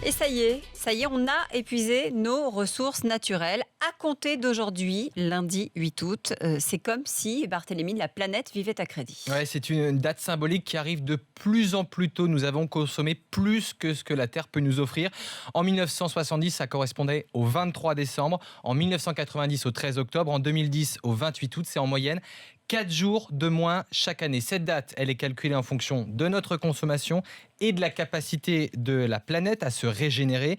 Et ça y est, on a épuisé nos ressources naturelles. À compter d'aujourd'hui, lundi 8 août, c'est comme si, Barthélémy, la planète vivait à crédit. Ouais, c'est une date symbolique qui arrive de plus en plus tôt. Nous avons consommé plus que ce que la Terre peut nous offrir. En 1970, ça correspondait au 23 décembre. En 1990, au 13 octobre. En 2010, au 28 août. C'est en moyenne 4 jours de moins chaque année. Cette date, elle est calculée en fonction de notre consommation et de la capacité de la planète à se régénérer.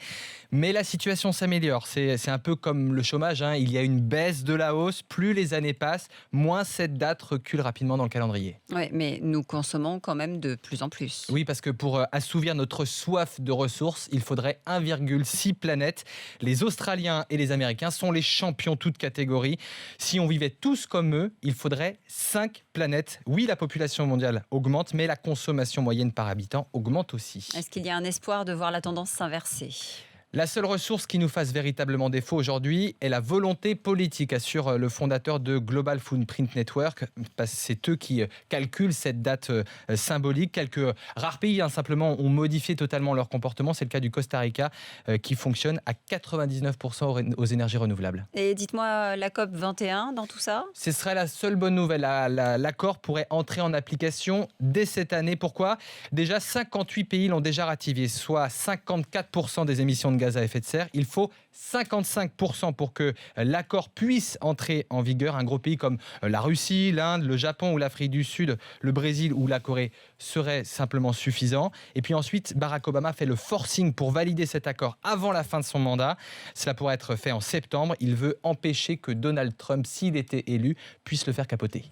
Mais la situation s'améliore. C'est un peu comme le chômage, hein. Il y a une baisse de la hausse. Plus les années passent, moins cette date recule rapidement dans le calendrier. Oui, mais nous consommons quand même de plus en plus. Oui, parce que pour assouvir notre soif de ressources, il faudrait 1,6 planètes. Les Australiens et les Américains sont les champions toutes catégories. Si on vivait tous comme eux, il faudrait 5 planètes. Oui, la population mondiale augmente, mais la consommation moyenne par habitant augmente aussi. Est-ce qu'il y a un espoir de voir la tendance s'inverser ? La seule ressource qui nous fasse véritablement défaut aujourd'hui est la volonté politique, assure le fondateur de Global Footprint Network. C'est eux qui calculent cette date symbolique. Quelques rares pays simplement ont modifié totalement leur comportement. C'est le cas du Costa Rica qui fonctionne à 99% aux énergies renouvelables. Et dites-moi, la COP 21 dans tout ça ? Ce serait la seule bonne nouvelle. L'accord pourrait entrer en application dès cette année. Pourquoi ? Déjà, 58 pays l'ont déjà ratifié, soit 54% des émissions de gaz à effet de serre. Il faut 55% pour que l'accord puisse entrer en vigueur. Un gros pays comme la Russie, l'Inde, le Japon ou l'Afrique du Sud, le Brésil ou la Corée serait simplement suffisant. Et puis ensuite, Barack Obama fait le forcing pour valider cet accord avant la fin de son mandat. Cela pourrait être fait en septembre. Il veut empêcher que Donald Trump, s'il était élu, puisse le faire capoter.